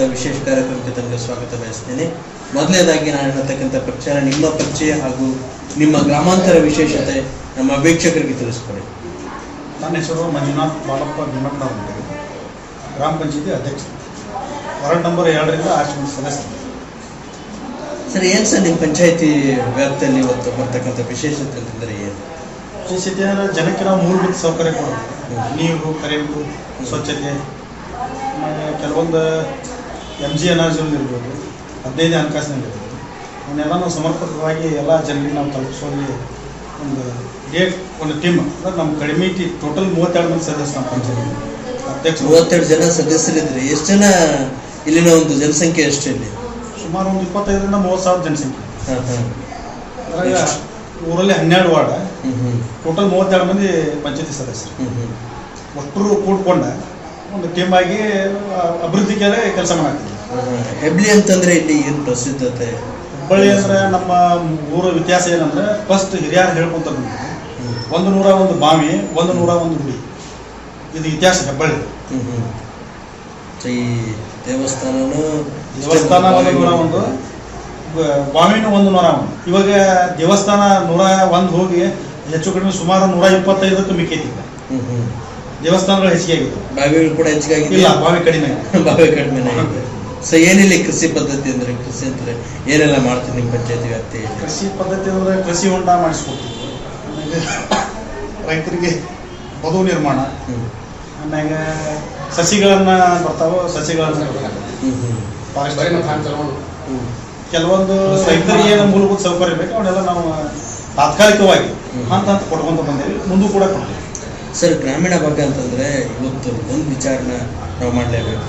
ಕಾರ್ಯಕ್ರಮದ ವಿಶೇಷ ಕಾರ್ಯಕ್ರಮಕ್ಕೆ ತಮಗೆ ಸ್ವಾಗತ ಬಯಸ್ತೇನೆ. ಮೊದಲನೇದಾಗಿ ನಾನು ಹೇಳತಕ್ಕಂಥ ಪ್ರಚಾರ ನಿಮ್ಮ ಪರಿಚಯ ಹಾಗೂ ನಿಮ್ಮ ಗ್ರಾಮಾಂತರ ವಿಶೇಷತೆ ನಮ್ಮ ವೀಕ್ಷಕರಿಗೆ ತಿಳಿಸ್ಕೊಡಿ. ನನ್ನ ಹೆಸರು ಮಂಜುನಾಥ್ ಬಾಳಪ್ಪ ಭೀಮಣ್ಣ ಅಂತೇಳಿ, ಗ್ರಾಮ ಪಂಚಾಯತಿ ಅಧ್ಯಕ್ಷ, ವಾರ್ಡ್ ನಂಬರ್ 2ರಿಂದ ಆಶ್ರಮ ಸದಸ್ಯ. ಸರ್, ಏನು ಸರ್ ನಿಮ್ಮ ಪಂಚಾಯತಿ ವ್ಯಾಪ್ತಿಯಲ್ಲಿ ಇವತ್ತು ಬರ್ತಕ್ಕಂಥ ವಿಶೇಷತೆ ಅಂತಂದರೆ ಏನು? ವಿಶೇಷತೆ ಅಂದರೆ ಜನಕ್ಕೆ ನಾವು ಮೂಲಭೂತ ಸೌಕರ್ಯ ಕೊಡೋದು, ನೀರು, ಕರೆಂಟು, ಸ್ವಚ್ಛತೆ, ಆಮೇಲೆ ಕೆಲವೊಂದು MGNRG ಇರ್ಬೋದು, 15 ಹಣಕಾಸಿನಲ್ಲಿ ಇರ್ಬೋದು, ಅವನ್ನೆಲ್ಲ ನಾವು ಸಮರ್ಪಕವಾಗಿ ಎಲ್ಲ ಜನರಿಗೆ ನಾವು ತಲುಪಿಸುವಲ್ಲಿ ಒಂದು ಟೀಮ್ ಅಂದ್ರೆ ನಮ್ಮ ಕಡಿಮೆ ಟೋಟಲ್ 32 ಮಂದಿ ಸದಸ್ಯರು ನಮ್ಮ ಪಂಚಾಯತಿ ಅಧ್ಯಕ್ಷ. 32 ಜನ ಸದಸ್ಯರಿದ್ರೆ ಎಷ್ಟು ಜನ ಇಲ್ಲಿನ ಒಂದು ಜನಸಂಖ್ಯೆ ಎಷ್ಟು? ಇಲ್ಲಿ ಸುಮಾರು ಒಂದು 25ರಿಂದ 30,000 ಜನಸಂಖ್ಯೆ. ಅದ್ರಾಗ ಊರಲ್ಲಿ 12 ವಾರ್ಡ್, ಟೋಟಲ್ 32 ಮಂದಿ ಪಂಚಾಯತಿ ಸದಸ್ಯರು. ಒಟ್ಟರು ಕೂಡ್ಕೊಂಡ ಒಂದು ಟೀಮ್ ಆಗಿ ಅಭಿವೃದ್ಧಿಗೆ ಕೆಲಸ ಮಾಡಾಕ್ತೀವಿ. ಹೆಬ್ಳಿ ಅಂತಂದ್ರೆ ಇಲ್ಲಿ ಏನು ಪ್ರಸಿದ್ಧತೆ? ಹುಬ್ಬಳ್ಳಿ ಅಂದ್ರೆ ನಮ್ಮ ಊರ ವ್ಯತ್ಯಾಸ ಏನಂದ್ರೆ, ಫಸ್ಟ್ ಹಿರಿಯರು ಹೇಳ್ಕೊಂತ ಬಂದಿದೆ 101 ಬಾವಿ, 101 ಗುಡಿ, ಇದು ಇತಿಹಾಸ ಹೆಬ್ಬಳ್ಳಿ. ಈ ದೇವಸ್ಥಾನ 101, ಬಾವಿನೂ 101. ಇವಾಗ ದೇವಸ್ಥಾನ 101 ಹೋಗಿ ಹೆಚ್ಚು ಕಡಿಮೆ ಸುಮಾರು 125ಕ್ಕೂ ಮಿಕ್ಕೈತಿ. ದೇವಸ್ಥಾನಗಳು ಹೆಚ್ಚಿಗೆ ಆಗಿದೆ, ಬಾವಿಗಳು ಕೂಡ ಹೆಚ್ಚಿಗೆ ಆಗಿದೆ. ಇಲ್ಲ, ಬಾವಿ ಕಡಿಮೆ ಆಗಿದೆ. ಬಾವಿ ಕಡಿಮೆ ಆಗಿದೆ. ಸೊ ಏನಿಲ್ಲ ಕೃಷಿ ಪದ್ಧತಿ ಅಂದ್ರೆ, ಕೃಷಿ ಅಂದ್ರೆ ಏನೆಲ್ಲ ಮಾಡ್ತೀವಿ ನಿಮ್ಮ ಪಂಚಾಯತಿ ವ್ಯಾಪ್ತಿಯಲ್ಲಿ? ಕೃಷಿ ಪದ್ಧತಿ ಅಂದ್ರೆ ಕೃಷಿ ಹೊಂಡ ಮಾಡಿಸ್ಕೊಡ್ತೀವಿ, ರೈತರಿಗೆ ಬದು ನಿರ್ಮಾಣ, ಆಮ್ಯಾಗ ಸಸಿಗಳನ್ನ ಬರ್ತಾವ, ಸಸಿಗಳನ್ನ ಕೆಲವೊಂದು ರೈತರಿಗೆ ಏನು ಮೂಲಭೂತ ಸೌಕರ್ಯ ಬೇಕು ಅವನ್ನೆಲ್ಲ ನಾವು ತಾತ್ಕಾಲಿಕವಾಗಿ ಹಂತ ಕೊಡ್ಕೊಂತ ಬಂದೇವಿ, ಮುಂದೂ ಕೂಡ ಕೊಡ್ತೀವಿ. ಸರ್, ಗ್ರಾಮೀಣ ಭಾಗ ಅಂತಂದ್ರೆ ಇವತ್ತು ಒಂದು ವಿಚಾರನ ನಾವು ಮಾಡಲೇಬೇಕು.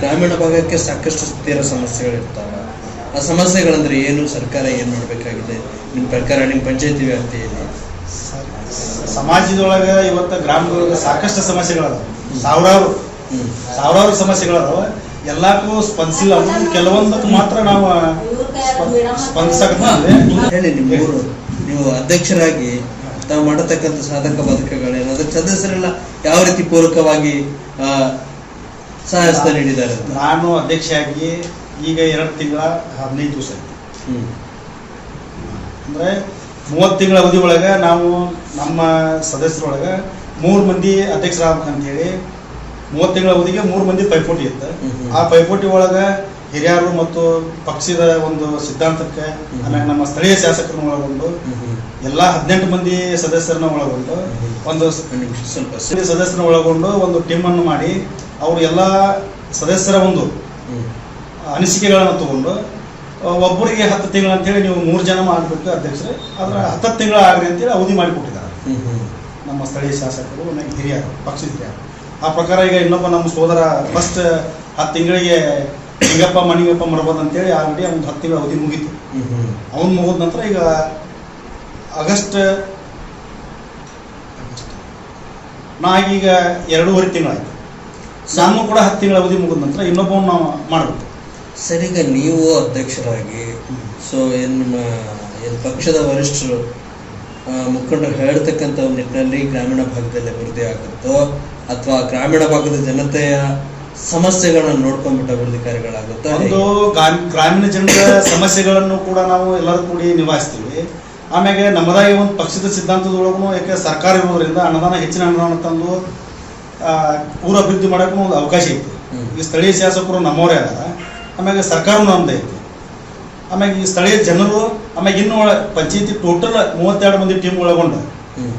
ಗ್ರಾಮೀಣ ಭಾಗಕ್ಕೆ ಸಾಕಷ್ಟು ತೀರ ಸಮಸ್ಯೆಗಳಿರ್ತಾವೆ. ಆ ಸಮಸ್ಯೆಗಳಂದ್ರೆ ಏನು, ಸರ್ಕಾರ ಏನು ಮಾಡಬೇಕಾಗಿದೆ ನಿಮ್ಮ ಪ್ರಕಾರ ನಿಮ್ಮ ಪಂಚಾಯತಿ ವ್ಯಾಪ್ತಿಯಲ್ಲಿ? ಸಮಾಜದೊಳಗೆ ಇವತ್ತು ಗ್ರಾಮದೊಳಗೆ ಸಾಕಷ್ಟು ಸಮಸ್ಯೆಗಳದಾವ, ಸಾವಿರಾರು ಸಮಸ್ಯೆಗಳದಾವ. ಎಲ್ಲಕ್ಕೂ ಸ್ಪಂದಿಸಿಲ್ಲ, ಕೆಲವೊಂದಕ್ಕೆ ಮಾತ್ರ ನಾವು ಸ್ಪಂದಿಸಕ್ಕೆ ಹೇಳಿ. ನೀವು ಅಧ್ಯಕ್ಷರಾಗಿ ತಾವು ಮಾಡತಕ್ಕಂಥ ಸಾಧಕ ಬಾಧಕಗಳೇನು, ಅದಕ್ಕೆ ಸದಸ್ಯರೆಲ್ಲ ಯಾವ ರೀತಿ ಪೂರಕವಾಗಿ ಸಹಾಯ ನೀಡಿದ್ದಾರೆ? ನಾನು ಅಧ್ಯಕ್ಷರಾಗಿ ಈಗ 2 ತಿಂಗಳ 15 ದಿವಸ ಅಂದ್ರೆ 30 ತಿಂಗಳ ಅವಧಿ ಒಳಗೆ ನಾವು ನಮ್ಮ ಸದಸ್ಯರೊಳಗೆ 3 ಮಂದಿ ಅಧ್ಯಕ್ಷರಾಗಬೇಕಂತ ಹೇಳಿ 30 ತಿಂಗಳ ಅವಧಿಗೆ 3 ಮಂದಿ ಪೈಪೋಟಿ ಇತ್ತು. ಆ ಪೈಪೋಟಿ ಒಳಗೆ ಹಿರಿಯರು ಮತ್ತು ಪಕ್ಷದ ಒಂದು ಸಿದ್ಧಾಂತಕ್ಕೆ, ಆಮೇಲೆ ನಮ್ಮ ಸ್ಥಳೀಯ ಶಾಸಕರನ್ನ ಒಳಗೊಂಡು ಎಲ್ಲ 18 ಮಂದಿ ಸದಸ್ಯರನ್ನ ಒಳಗೊಂಡು ಒಂದು ಸ್ವಲ್ಪ ಸದಸ್ಯರನ್ನ ಒಳಗೊಂಡು ಒಂದು ಟೀಮ್ ಅನ್ನು ಮಾಡಿ, ಅವರು ಎಲ್ಲ ಸದಸ್ಯರ ಒಂದು ಅನಿಸಿಕೆಗಳನ್ನು ತಗೊಂಡು ಒಬ್ಬರಿಗೆ 10 ತಿಂಗಳು ಅಂತೇಳಿ ನೀವು 3 ಜನ ಮಾಡಬೇಕು ಅಧ್ಯಕ್ಷರೇ, ಆದ್ರೆ 10 ತಿಂಗಳು ಆಗ್ರಿ ಅಂತೇಳಿ ಅವಧಿ ಮಾಡಿಕೊಟ್ಟಿದ್ದಾರೆ ನಮ್ಮ ಸ್ಥಳೀಯ ಶಾಸಕರು, ಹಿರಿಯರು, ಪಕ್ಷದ ಹಿರಿಯರು. ಆ ಪ್ರಕಾರ ಈಗ ಇನ್ನೊಬ್ಬ ನಮ್ಮ ಸೋದರ ಫಸ್ಟ್ 10 ತಿಂಗಳಿಗೆ ಹಿಂಗಪ್ಪ ಮಣಿಗಪ್ಪ ಮರಬೋದು ಅಂತೇಳಿ ಆಲ್ರೆಡಿ ಒಂದು 10 ತಿಂಗಳ ಅವಧಿ ಮುಗೀತು. ಅವನು ಮುಗಿದ ನಂತರ ಈಗ ಆಗಸ್ಟ್ ನಾಗೀಗ 2.5 ತಿಂಗಳಾಯ್ತು. ನಾನು ಕೂಡ 10 ತಿಂಗಳ ಅವಧಿ ಮುಗಿದ ನಂತರ ಇನ್ನೊಬ್ಬವನ್ನು ನಾವು ಮಾಡಬೇಕು. ಸರ್, ಈಗ ನೀವು ಅಧ್ಯಕ್ಷರಾಗಿ ಸೊ ನಿಮ್ಮ ಪಕ್ಷದ ವರಿಷ್ಠರು ಮುಖಂಡರು ಹೇಳ್ತಕ್ಕಂಥ ನಿಟ್ಟಿನಲ್ಲಿ ಗ್ರಾಮೀಣ ಭಾಗದಲ್ಲಿ ಅಭಿವೃದ್ಧಿ ಆಗುತ್ತೋ ಅಥವಾ ಗ್ರಾಮೀಣ ಭಾಗದ ಜನತೆಯ ಸಮಸ್ಯೆಗಳನ್ನ ನೋಡ್ಕೊಂಡ್ಬಿಟ್ಟು ಅಭಿವೃದ್ಧಿ ಕಾರ್ಯಗಳಾಗುತ್ತೋ? ಒಂದು ಗ್ರಾಮೀಣ ಜನರ ಸಮಸ್ಯೆಗಳನ್ನು ಕೂಡ ನಾವು ಎಲ್ಲರೂ ಕೂಡಿ ನಿಭಾಯಿಸ್ತೀವಿ. ಆಮ್ಯಾಗೆ ನಮ್ಮದಾಗಿ ಒಂದು ಪಕ್ಷದ ಸಿದ್ಧಾಂತದೊಳಗೂ, ಯಾಕೆ ಸರ್ಕಾರ ಇರೋದ್ರಿಂದ ಹೆಚ್ಚಿನ ಅನುದಾನ ತಂದು ಊರ ಅಭಿವೃದ್ಧಿ ಮಾಡೋಕ್ಕೂ ಒಂದು ಅವಕಾಶ ಐತಿ. ಈ ಸ್ಥಳೀಯ ಶಾಸಕರು ನಮ್ಮವರೇ ಅದ, ಆಮ್ಯಾಗ ಸರ್ಕಾರವೂ ನಮ್ಮದೇ ಐತಿ, ಆಮ್ಯಾಗ ಈ ಸ್ಥಳೀಯ ಜನರು, ಆಮ್ಯಾಗ ಇನ್ನೂ ಪಂಚಾಯತಿ ಟೋಟಲ್ 32 ಮಂದಿ ಟೀಮ್ ಒಳಗೊಂಡು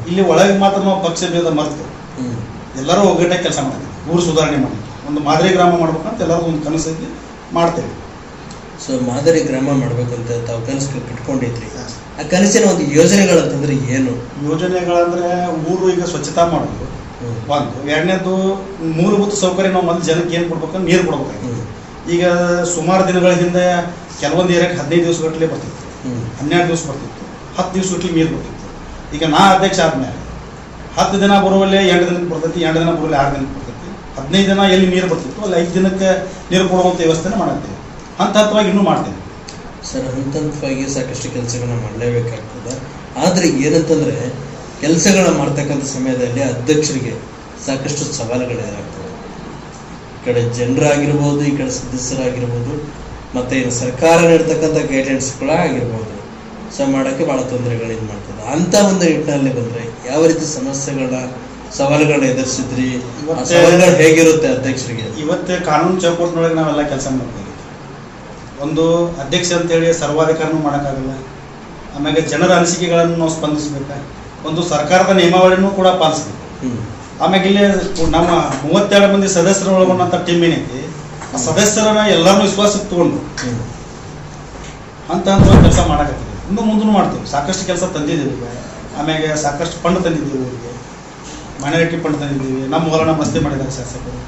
ಇಲ್ಲಿ ಒಳಗೆ ಮಾತ್ರ ನಾವು ಪಕ್ಷ ಭೇದ ಮರೆತು ಎಲ್ಲರೂ ಒಗ್ಗಟ್ಟಾಗಿ ಕೆಲಸ ಮಾಡ್ತೀವಿ. ಊರು ಸುಧಾರಣೆ ಮಾಡಿ ಒಂದು ಮಾದರಿ ಗ್ರಾಮ ಮಾಡ್ಬೇಕಂತ ಎಲ್ಲರೂ ಒಂದು ಕನಸು ಮಾಡ್ತೇವೆ. ಸೊ ಮಾದರಿ ಗ್ರಾಮ ಮಾಡ್ಬೇಕಂತ ತಾವು ಕನಸು ಕಟ್ಕೊಂಡಿದ್ರಿ. ಆ ಕನಸಿನ ಒಂದು ಯೋಜನೆಗಳಂತಂದ್ರೆ ಏನು? ಯೋಜನೆಗಳಂದ್ರೆ ಊರು ಈಗ ಸ್ವಚ್ಛತಾ ಮಾಡೋದು ಒಂದು, ಎರಡನೇದು ಮೂಲಭೂತ ಸೌಕರ್ಯ. ನಾವು ಮೊದಲು ಜನಕ್ಕೆ ಏನು ಕೊಡ್ಬೇಕಂದ್ರೆ ನೀರು ಕೊಡ್ಬೇಕಾಗಿತ್ತು. ಈಗ ಸುಮಾರು ದಿನಗಳ ಹಿಂದೆ ಕೆಲವೊಂದು ಏರಿಯಾಕ್ಕೆ 15 ದಿವಸ ಗಟ್ಟಲೆ ಬರ್ತಿತ್ತು, 12 ದಿವಸ ಬರ್ತಿತ್ತು, 10 ದಿವಸ ಗಟ್ಟಲೆ ನೀರು ಬರ್ತಿತ್ತು. ಈಗ ನಾ ಅಧ್ಯಕ್ಷ ಆದ್ಮೇಲೆ 10 ದಿನ ಬರುವಲ್ಲೇ 2 ದಿನಕ್ಕೆ ಬರ್ತೈತಿ, 2 ದಿನ ಬರುವಲ್ಲಿ 6 ದಿನಕ್ಕೆ ಬರ್ತೈತಿ, 15 ದಿನ ಎಲ್ಲಿ ನೀರು ಬರ್ತಿತ್ತು ಅಲ್ಲಿ 5 ದಿನಕ್ಕೆ ನೀರು ಕೊಡುವಂಥ ವ್ಯವಸ್ಥೆನ ಮಾಡ್ತೀವಿ. ಹಂತವಾಗಿ ಇನ್ನೂ ಮಾಡ್ತೇವೆ. ಸರ್, ಹಂತವಾಗಿ ಸಾಕಷ್ಟು ಕೆಲಸಗಳನ್ನ ಮಾಡಲೇಬೇಕಾಗ್ತದೆ. ಆದರೆ ಏನಂತಂದರೆ ಕೆಲಸಗಳನ್ನ ಮಾಡ್ತಕ್ಕಂಥ ಸಮಯದಲ್ಲಿ ಅಧ್ಯಕ್ಷರಿಗೆ ಸಾಕಷ್ಟು ಸವಾಲುಗಳು ಎದುರಾಗ್ತವೆ. ಕಡೆ ಜನರಾಗಿರ್ಬೋದು, ಈ ಕಡೆ ಸದಸ್ಯರಾಗಿರ್ಬೋದು, ಮತ್ತು ಏನು ಸರ್ಕಾರ ನೀಡ್ತಕ್ಕಂಥ ಗೈಡ್ಲೈನ್ಸ್ಗಳ ಆಗಿರ್ಬೋದು, ಸೊ ಮಾಡೋಕ್ಕೆ ಭಾಳ ತೊಂದರೆಗಳು ಇದು ಮಾಡ್ತದೆ. ಅಂಥ ಒಂದು ನಿಟ್ಟಿನಲ್ಲಿ ಬಂದರೆ ಯಾವ ರೀತಿ ಸಮಸ್ಯೆಗಳನ್ನ, ಸವಾಲುಗಳನ್ನ ಎದುರಿಸಿದ್ರಿ, ಸವಾಲುಗಳು ಹೇಗಿರುತ್ತೆ ಅಧ್ಯಕ್ಷರಿಗೆ? ಇವತ್ತು ಕಾನೂನು ಚೌಕಟ್ಟಿನೊಳಗೆ ನಾವೆಲ್ಲ ಕೆಲಸ ಮಾಡ್ತೀವಿ. ಒಂದು ಅಧ್ಯಕ್ಷ ಅಂತೇಳಿ ಸರ್ವಾಧಿಕಾರನೂ ಮಾಡೋಕ್ಕಾಗಲ್ಲ. ಆಮೇಲೆ ಜನರ ಅನಿಸಿಕೆಗಳನ್ನು ನಾವು ಸ್ಪಂದಿಸಬೇಕು. ಒಂದು ಸರ್ಕಾರದ ನಿಯಮಾವಳಿನೂ ಕೂಡ ಪಾಲಿಸ್ಬೇಕು. ಆಮೇಲೆ ಇಲ್ಲಿ ನಮ್ಮ 32 ಮಂದಿ ಸದಸ್ಯರು ಒಳಗೊಂಡಂಥ ಟೀಮ್ ಏನೈತಿ, ಆ ಸದಸ್ಯರನ್ನ ಎಲ್ಲರೂ ವಿಶ್ವಾಸಕ್ಕೆ ತಗೊಂಡು ಅಂತ ಕೆಲಸ ಮಾಡಕತ್ತೀವಿ. ಇನ್ನೂ ಮುಂದೂ ಮಾಡ್ತೀವಿ. ಸಾಕಷ್ಟು ಕೆಲಸ ತಂದಿದ್ದೀವಿ. ಆಮೇಲೆ ಸಾಕಷ್ಟು ಫಂಡ್ ತಂದಿದ್ದೀವಿ. ಊರಿಗೆ ಮೈನಾರಿಟಿ ಫಂಡ್ ತಂದಿದ್ದೀವಿ. ನಮ್ಮ ಹೊಲನ ಮಸ್ತಿ ಮಾಡಿದ್ದಾರೆ ಶಾಸಕರು.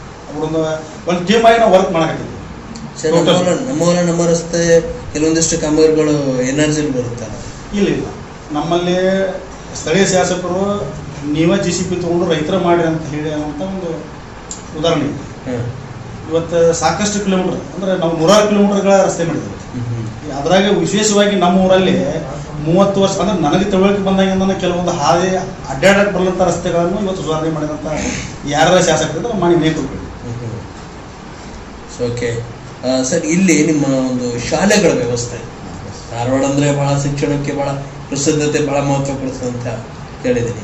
ಒಂದು ಟೀಮ್ ಆಗಿ ನಾವು ವರ್ಕ್ ಮಾಡಕತ್ತೀವಿ. ನಮ್ಮ ರಸ್ತೆ ಕೆಲವೊಂದಿಷ್ಟು ಕಾಮಗಾರಿಗಳು ಎನರ್ಜಿಲಿ ಬರುತ್ತಲ್ಲ? ಇಲ್ಲ, ನಮ್ಮಲ್ಲಿ ಸ್ಥಳೀಯ ಶಾಸಕರು ನೀವೇ JCB ತಗೊಂಡು ರೈತರ ಮಾಡಿ ಅಂತ ಹೇಳಿ ಅನ್ನೋಂಥ ಒಂದು ಉದಾಹರಣೆ ಇದೆ. ಇವತ್ತು ಸಾಕಷ್ಟು ಕಿಲೋಮೀಟರ್ ಅಂದರೆ ನಾವು 100 ಕಿಲೋಮೀಟರ್ಗಳ ರಸ್ತೆ ಮಾಡಿದ್ದೀವಿ. ಅದ್ರಾಗ ವಿಶೇಷವಾಗಿ ನಮ್ಮ ಊರಲ್ಲಿ 30 ವರ್ಷ ಅಂದ್ರೆ ನನಗೆ ತಿಳುವಳಿಕೆ ಬಂದಾಗಿಂದ ಕೆಲವೊಂದು ಹಾದಿ ಅಡ್ಡಾಡಕ್ಕೆ ಬರಲಂಥ ರಸ್ತೆಗಳನ್ನು ಇವತ್ತು ಸುಧಾರಣೆ ಮಾಡಿದಂಥ ಯಾರ ಶಾಸಕರಿದ್ರೆ ಮಾಡಿ ನೇತೃತ್ವ. ಓಕೆ ಸರ್, ಇಲ್ಲಿ ನಿಮ್ಮ ಒಂದು ಶಾಲೆಗಳ ವ್ಯವಸ್ಥೆ, ಧಾರವಾಡ ಅಂದರೆ ಭಾಳ ಶಿಕ್ಷಣಕ್ಕೆ ಭಾಳ ಪ್ರಸಿದ್ಧತೆ, ಭಾಳ ಮಹತ್ವ ಕೊಡ್ತದೆ ಅಂತ ಕೇಳಿದ್ದೀನಿ.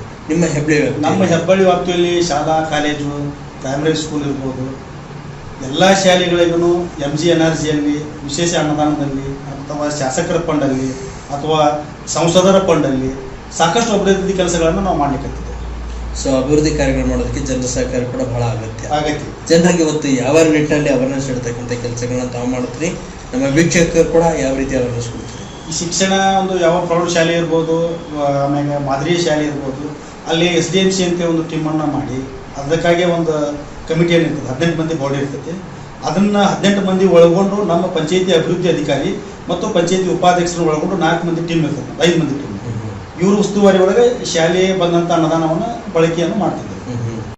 ನಮ್ಮ ಹೆಬ್ಬಳ್ಳಿ ವ್ಯಾಪ್ತಿಯಲ್ಲಿ ಶಾಲಾ ಕಾಲೇಜು, ಪ್ರೈಮರಿ ಸ್ಕೂಲ್ ಇರ್ಬೋದು, ಎಲ್ಲ ಶಾಲೆಗಳಿಗೂ MGNRGಯಲ್ಲಿ ವಿಶೇಷ ಅನುದಾನದಲ್ಲಿ ಅಥವಾ ಶಾಸಕರ ಫಂಡಲ್ಲಿ ಅಥವಾ ಸಂಸದರ ಫಂಡಲ್ಲಿ ಸಾಕಷ್ಟು ಅಭಿವೃದ್ಧಿ ಕೆಲಸಗಳನ್ನು ನಾವು ಮಾಡ್ಲಿಕ್ಕೆ. ಸೊ ಅಭಿವೃದ್ಧಿ ಕಾರ್ಯಗಳು ಮಾಡೋದಕ್ಕೆ ಜನರ ಸಹಕಾರ ಕೂಡ ಬಹಳ ಅಗತ್ಯ. ಜನರಿಗೆ ಇವತ್ತು ಯಾವ ನಿಟ್ಟಿನಲ್ಲಿ ಅವೇರ್ನೆಸ್ ಇಡ್ತಕ್ಕಂಥ ಕೆಲಸಗಳನ್ನ ತಾವು ಮಾಡ್ತೀರಿ, ನಮ್ಮ ವೀಕ್ಷಕರು ಕೂಡ ಯಾವ ರೀತಿ ಅವೇರ್ನೆಸ್ ಕೊಡ್ತೀರಿ? ಈ ಶಿಕ್ಷಣ ಒಂದು ಯಾವ ಪ್ರೌಢಶಾಲೆ ಇರ್ಬೋದು, ಆಮೇಲೆ ಮಾದರಿ ಶಾಲೆ ಇರ್ಬೋದು, ಅಲ್ಲಿ SDMC ಅಂತ ಒಂದು ಟೀಮನ್ನು ಮಾಡಿ ಅದಕ್ಕಾಗಿ ಒಂದು ಕಮಿಟಿ ಏನಿರ್ತದೆ, 18 ಮಂದಿ ಬಾಡಿ ಇರ್ತೈತಿ. ಅದನ್ನು 18 ಮಂದಿ ಒಳಗೊಂಡು ನಮ್ಮ ಪಂಚಾಯತಿ ಅಭಿವೃದ್ಧಿ ಅಧಿಕಾರಿ ಮತ್ತು ಪಂಚಾಯತಿ ಉಪಾಧ್ಯಕ್ಷರನ್ನು ಒಳಗೊಂಡು 4 ಮಂದಿ ಟೀಮ್ ಇರ್ತದೆ, 5 ಮಂದಿ ಟೀಮ್. ಇವರು ಉಸ್ತುವಾರಿ ಒಳಗೆ ಶಾಲೆಗೆ ಬಂದಂಥ ಅನುದಾನವನ್ನು ಬಳಕೆಯನ್ನು ಮಾಡ್ತಿದ್ದಾರೆ.